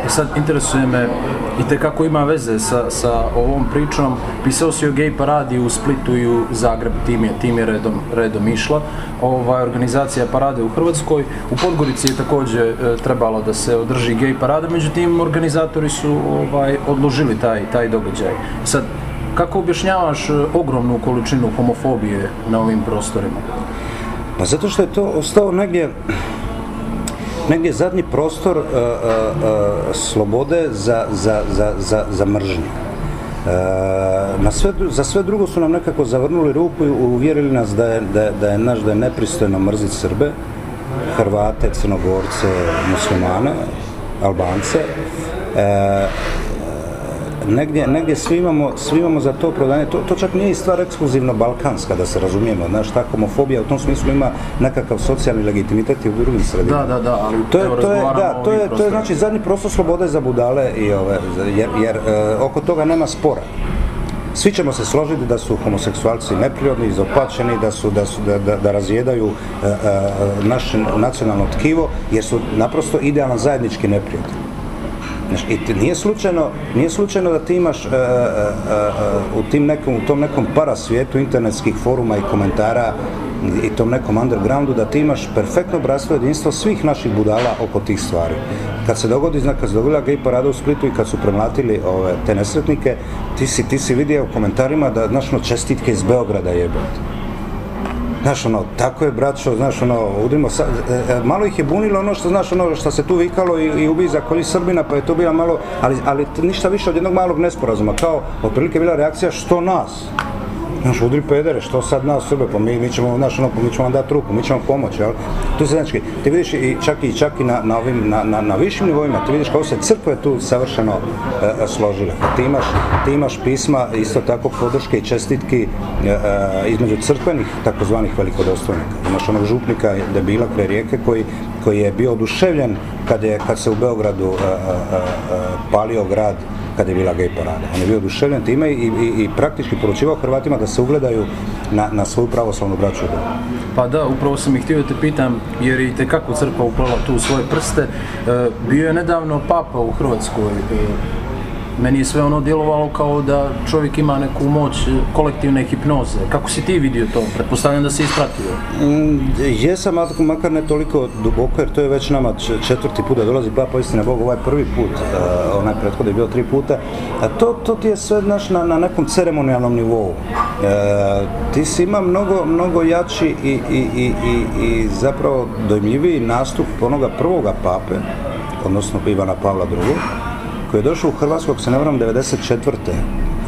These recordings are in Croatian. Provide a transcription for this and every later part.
Sad interesuje me i kako ima veze sa ovom pričom. Pisao si o gej paradi u Splitu i u Zagrebu, tim je redom išla. Organizacija parade u Hrvatskoj. U Podgorici je također trebalo da se održi gej parada, međutim organizatori su odložili taj događaj. Sad, kako objašnjavaš ogromnu količinu homofobije na ovim prostorima? Pa zato što je to ostao negdje zadnji prostor slobode za mržnju. Za sve drugo su nam nekako zavrnuli ruku i uvjerili nas da je nepristojno mrziti Srbe, Hrvate, Crnogorce, muslimane, Albance. Negdje svi imamo za to opravdanje. To čak nije i stvar ekskluzivno balkanska, da se razumijemo. Znaš, ta homofobija u tom smislu ima nekakav socijalni legitimitet i u drugim sredinama. Da, ali to je znači zadnji prostor slobode za budale, jer oko toga nema spora. Svi ćemo se složiti da su homoseksualci neprirodni, izopačeni, da razjedaju naše nacionalno tkivo, jer su naprosto idealan zajednički neprijatelj. I nije slučajno da ti imaš u tom nekom parasvijetu internetskih foruma i komentara i tom nekom undergroundu, da ti imaš perfektno bratstvo jedinstvo svih naših budala oko tih stvari. Kad se dogodila gej parada u Splitu i kad su premlatili te nesretnike, ti si vidio u komentarima da, znaš, čestitke iz Beograda jebote. Znaš, tako je, braćo, znaš, udrimo, malo ih je bunilo što se tu vikalo i ubij za kolji Srbina, pa je to bila malo, ali ništa više od jednog malog nesporazuma, kao, otprilike bila reakcija, što nas? Znaš, udri pedere, što sad nas Srbe, pa mi ćemo vam dati ruku, mi ćemo pomoći, jel? Tu se znači, ti vidiš čak i na višim nivoima, ti vidiš kako se crkve tu savršeno složile. Ti imaš pisma, isto tako podrške i čestitki između crkvenih, takozvanih velikodostojnika. Imaš onog župnika debila kraj Rijeke koji je bio oduševljen kad se u Beogradu palio grad, kad je bila gej parada. On je bio oduševljen time i praktički poručivao Hrvatima da se ugledaju na svoju pravoslavnu braću. Pa da, upravo sam ih htio te pitam, jer i tekako crkva uplela tu u svoje prste. Bio je nedavno papa u Hrvatskoj. Meni je sve ono djelovalo kao da čovjek ima neku moć kolektivne hipnoze. Kako si ti vidio to? Pretpostavljam da si ispratio. Jesam, makar ne toliko duboko, jer to je već nama četvrti put da dolazi papa, istina Bog, ovaj prvi put, onaj prethod je bio 3 puta. A to ti je sve, znaš, na nekom ceremonijalnom nivou. Ti si ima mnogo jači i zapravo dojmljiviji nastup onoga prvoga pape, odnosno Ivana Pavla II, koji je došao u Hrvatsku, ako se ne varam, 1994.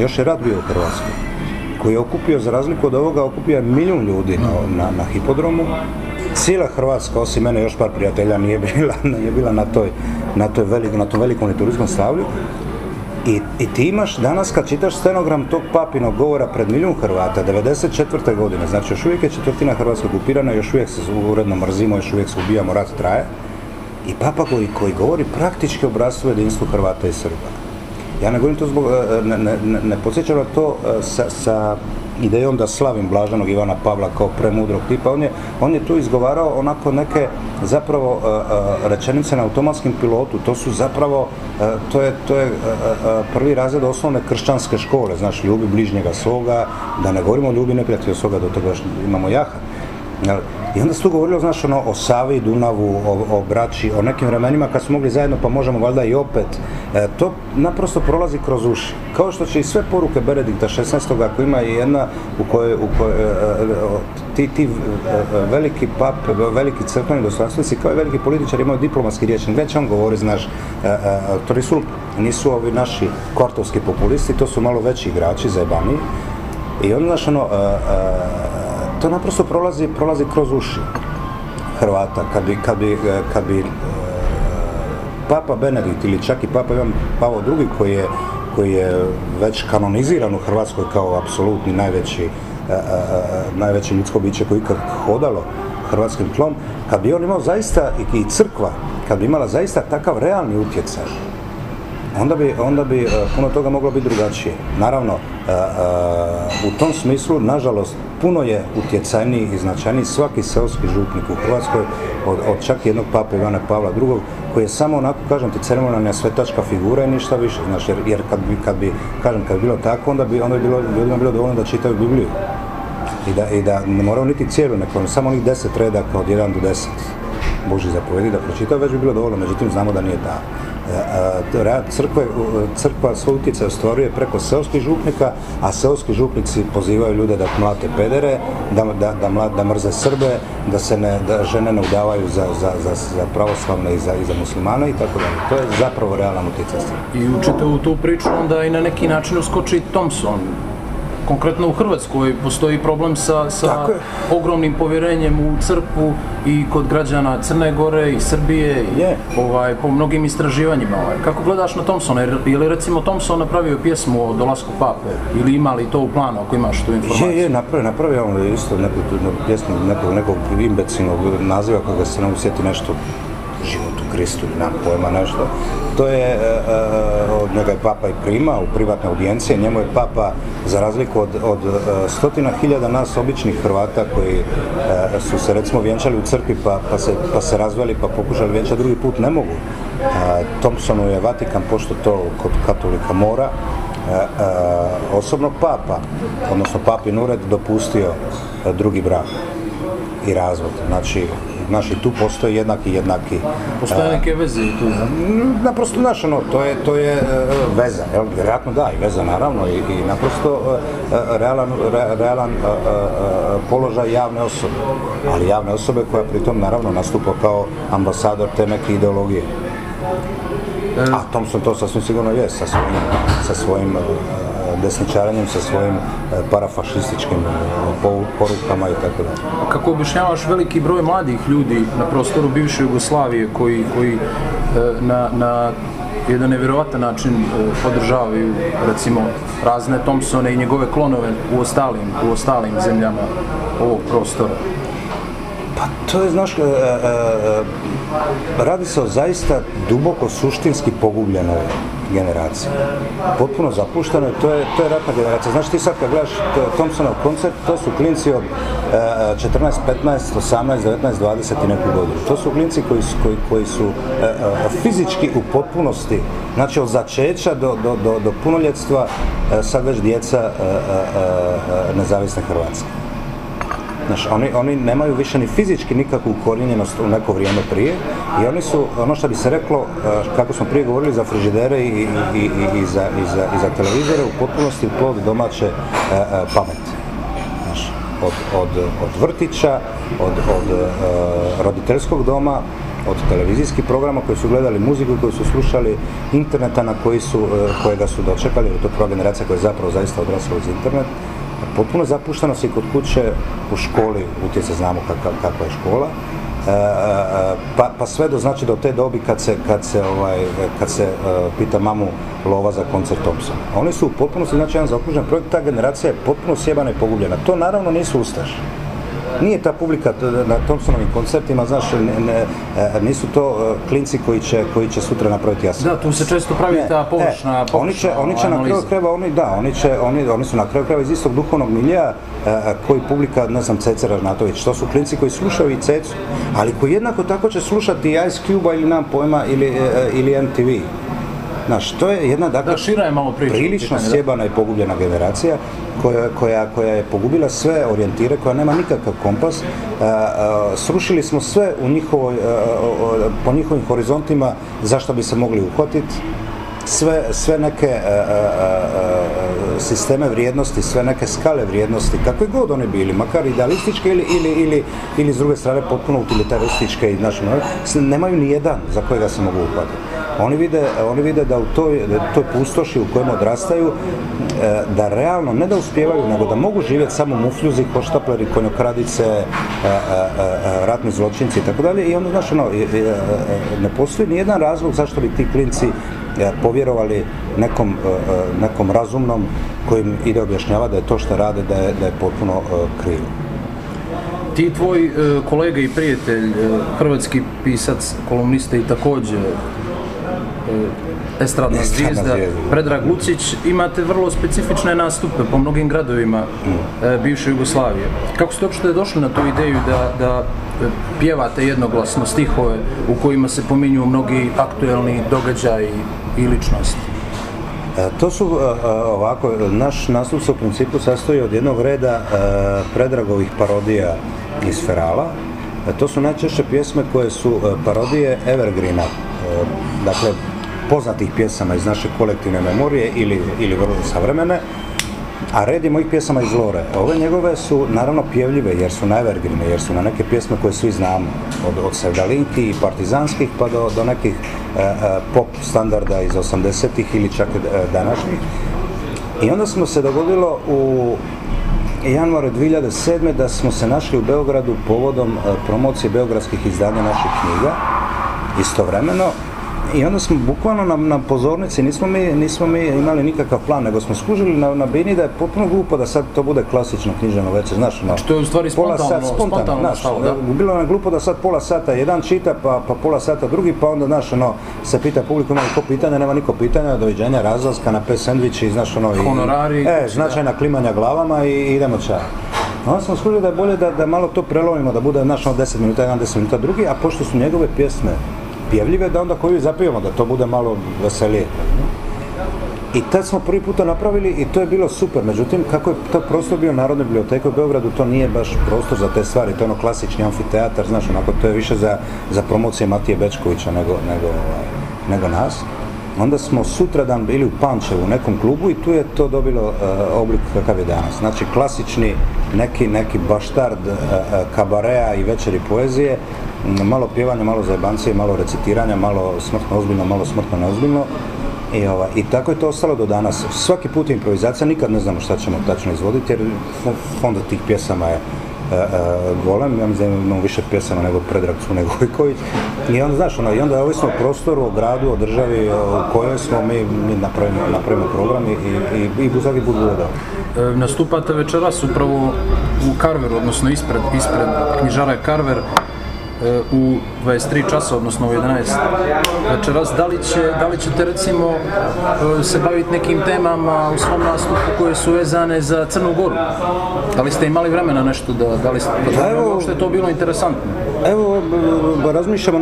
Još je rat bio u Hrvatskoj, koji je okupio, za razliku od ovoga, okupio 1 milijun ljudi na hipodromu. Cijela Hrvatska, osim mene, još par prijatelja nije bila na tom velikom liturgijskom slavlju. I ti imaš danas, kad čitaš stenogram tog papinog govora pred 1 milijun Hrvata, 1994. godine, znači još uvijek je četvrtina Hrvatske okupirana, još uvijek se uredno mrzimo, još uvijek se ubijamo, rat traje. I papa koji govori praktički o bratstvu jedinstvu Hrvata i Srba. Ja ne govorim to ne podsjećam na to sa idejom da slavim blaženog Ivana Pavla kao premudrog tipa. On je tu izgovarao onako neke zapravo rečenice na automatskim pilotu. To su zapravo, to je prvi razred osnovne kršćanske škole. Znaš, ljubi bližnjega svoga, da ne govorimo o ljubi neprijatelja svoga, do toga imamo jaha. I onda se tu govorilo, znaš, o Savi, Dunavu, o braći, o nekim vremenima kad smo mogli zajedno, pa možemo valjda i opet. To naprosto prolazi kroz uši. Kao što će i sve poruke Benedikta XVI. Ako ima i jedna u kojoj ti veliki pap, veliki crkveni dostojanstvenici, kao i veliki političari imaju diplomatski rječnik. Već on govori, znaš, to nisu ovi naši kvartovski populisti, to su malo veći igrači, zajebaniji. I onda, znaš, to naprosto prolazi kroz uši Hrvata. Kad bi Papa Benedikt ili čak i Papa Ivan Pavao II, koji je već kanoniziran u Hrvatskoj kao apsolutni najveće ljudsko biće koje ikad hodalo hrvatskim tlom, kad bi on imao zaista, i crkva, kad bi imala zaista takav realni utjecaj onda bi puno toga moglo biti drugačije. Naravno, u tom smislu, nažalost, puno je utjecajniji i značajniji svaki seoski župnik u Hrvatskoj od čak jednog pape Ivana Pavla II, koji je samo onako, kažem ti, ceremonijalna svetačka figura i ništa više. Znači, jer kad bi bilo tako, onda bi ljudima bilo dovoljno da čitaju Bibliju. I da ne moraju niti cijelu, nego samo onih 10 redaka od 1 do 10 Božjih zapovjedi da pročitaju, već bi bilo dovoljno, međutim znamo da nije tako. Crkva svoj utjecaj ostvaruje preko seoskih župnika, a seoski župnici pozivaju ljude da mlate pedere, da mrze Srbe, da žene ne udavaju za pravoslavne i za muslimane i tako dalje. To je zapravo realan utjecaj. I učite u tu priču onda i na neki način uskoči Thompson. Konkretno u Hrvatskoj postoji problem sa ogromnim povjerenjem u crkvu i kod građana Crne Gore i Srbije po mnogim istraživanjima. Kako gledaš na Thompsona? Je li recimo Thompson napravio pjesmu o dolasku pape ili ima li to u planu ako imaš tu informaciju? Napravio on isto pjesmu nekog imbecilnog naziva koga se ne usjeti nešto životu Kristu ili nam pojma nešto. To je, od njega je papa i primao u privatne audijencije, njemu je papa, za razliku od stotina hiljada nas običnih Hrvata koji su se recimo vjenčali u crkvi pa se razveli pa pokušali vjenčati drugi put, ne mogu. Thompsonu je Vatikan, pošto to kod katolika mora, osobnog papa, odnosno papin ured dopustio drugi brak i razvod. Znači, tu postoji jednaki... Postoje neke veze tu? Naprosto, to je veza, vjerojatno da, i veza naravno, i naprosto realan položaj javne osobe, ali javne osobe koja pritom naravno nastupa kao ambasador te neke ideologije. A Thompson to sasvim sigurno je sa svojim desničarenjem, sa svojim parafašističkim porukama i tako dalje. Kako objašnjavaš veliki broj mladih ljudi na prostoru bivše Jugoslavije koji na jedan nevjerovatan način podržavaju recimo razne Thompsone i njegove klonove u ostalim zemljama ovog prostora? Pa to je, znaš, radi se o zaista duboko suštinski pogubljenoj generaciji. Potpuno zapušteno, to je ratna generacija. Znaš, ti sad kad gledaš Thompsonov koncert, to su klinci od 14, 15, 18, 19, 20 i neku godinu. To su klinci koji su fizički u potpunosti, znači od začeća do punoljetstva, sad već djeca nezavisne Hrvatske. Znači, oni nemaju više ni fizički nikakvu ukorijenjenost u neko vrijeme prije i oni su, ono što bi se reklo, kako smo prije govorili, za frižidere i za televizore, u potpunosti plod domaće pameti. Znači, od vrtića, od roditeljskog doma, od televizijskih programa koji su gledali muziku, koji su slušali interneta kojega su dočekali, jer je to prva generacija koja je zapravo zaista odrasla uz internet. Potpuno zapuštenost i kod kuće, u školi, utjecaj znamo kakva je škola, pa sve do te dobi kad se pita mamu lova za koncert Thompsona. Oni su u potpunosti, znači, jedan zaokružen projekt, ta generacija je potpuno sjebana i pogubljena. To naravno nisu ustaše. Nije ta publika na Thompsonovim koncertima, znaš, nisu to klinci koji će sutra napraviti jasno. Da, tu se često pravi ta površna Oni će na kraju krajeva, oni su na kraju krajeva iz istog duhovnog milija koji publika, ne znam, Ceca Ražnatović. To su klinci koji slušaju i Cecu, ali koji jednako tako će slušati Ice Cube-a ili nam pojma ili MTV. Znaš, to je jedna, dakle, prilično sjebana i pogubljena generacija koja je pogubila sve orijentire, koja nema nikakav kompas. Srušili smo sve po njihovim horizontima zašto bi se mogli uhvatiti. Sve neke sisteme vrijednosti, sve neke skale vrijednosti, kakve god oni bili, makar idealističke ili s druge strane potpuno utilitarističke, nemaju ni jedan za kojega se mogu uhvatiti. Oni vide da u toj pustoši u kojem odrastaju, da realno, ne da uspijevaju, nego da mogu živjeti samo mufljuzi, hoštapleri, konjokradice, ratni zločinci i tako dalje. I onda, znaš, ne postoji ni jedan razlog zašto bi ti klinci povjerovali nekom razumnom kojim ide objašnjava da je to što rade, da je potpuno krivo. Ti tvoj kolega i prijatelj, hrvatski pisac, kolumnista i također estradna zvijezda Predrag Lucić, imate vrlo specifične nastupe po mnogim gradovima bivše Jugoslavije. Kako ste uopšte došli na tu ideju da pjevate jednoglasno stihove u kojima se pominju mnogi aktuelni događaji i ličnosti? To su ovako, naš nastup se u principu sastoji od jednog reda Predragovih parodija iz Ferala. To su najčešće pjesme koje su parodije evergreena, dakle poznatih pjesama iz naše kolektivne memorije ili vrlo savremene, a red je mojih pjesama iz Lore. Ove njegove su naravno pjevljive jer su na evergreene, jer su na neke pjesme koje svi znamo, od Sevdalinki i partizanskih pa do nekih pop standarda iz 80-ih ili čak današnjih. I onda smo se dogodilo u januaru 2007. da smo se našli u Beogradu povodom promocije beogradskih izdanja naših knjiga, istovremeno. I onda smo bukvalno na pozornici, nismo mi imali nikakav plan, nego smo skužili na bini da je potpuno glupo da sad to bude klasično književno večer, znaš, ono, što je u stvari spontano nastalo, da? Bilo nam glupo da sad pola sata jedan čita, pa pola sata drugi, pa onda, znaš, ono, se pita publiku, ima li ko pitanja, nema niko pitanja, doviđenja, razlaska na 5 sendviči, znaš, ono, honorari, značajna klimanja glavama i idemo čaj. Onda smo skužili da je bolje da malo to prelomimo, da bude, znaš, 10 minuta jedan, 10 minuta drugi, a pošto su njegove pjesme pjevljive, da onda koju zapijemo, da to bude malo veselije. I tad smo prvi puta napravili i to je bilo super, međutim, kako je to prostor bio Narodne biblioteke u Beogradu, to nije baš prostor za te stvari, to je ono klasični amfiteatar, znaš, onako, to je više za promocije Matije Bečkovića nego nas. Onda smo sutradan bili u Pančevu u nekom klubu i tu je to dobilo oblik kakav je danas. Znači, klasični neki baštard kabarea i večeri poezije, malo pjevanja, malo zajebancije, malo recitiranja, malo smrtno ozbiljno, malo smrtno neozbiljno. I tako je to ostalo do danas. Svaki put improvizacija, nikad ne znamo šta ćemo tačno izvoditi, jer fond tih pjesama je golem, ja mislim da imamo više pjesama nego Predrag Cune-Gojković. I onda, znaš, i onda ovisno o prostoru, o gradu, o državi u kojoj smo, mi napravimo program i svaki put bude dobro. Nastupate večeras upravo u Carveru, odnosno ispred knjižare Carver, u 23 časa, odnosno u 11 večeras. Da li ćete recimo se baviti nekim temama u svom nastupu koje su vezane za Crnu Goru? Da li ste imali vremena nešto da li ste uopšte to bilo interesantno? Evo, razmišljamo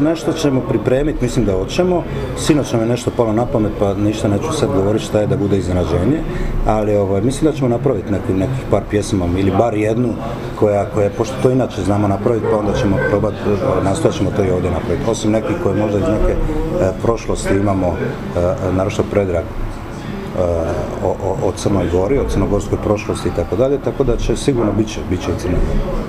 nešto ćemo pripremiti, mislim da hoćemo. Sinoć nam je nešto palo na pamet, pa ništa neću sad govoriti šta je da bude iznenađenje, ali mislim da ćemo napraviti nekih par pjesama ili bar jednu koja, pošto to inače znamo napraviti, pa onda ćemo probati, nastojat ćemo to i ovdje napraviti. Osim nekih koje možda iz neke prošlosti imamo, naročito Predrag, o Crnoj Gori, o crnogorskoj prošlosti i tako dalje, tako da će sigurno bit će i Crna Gora.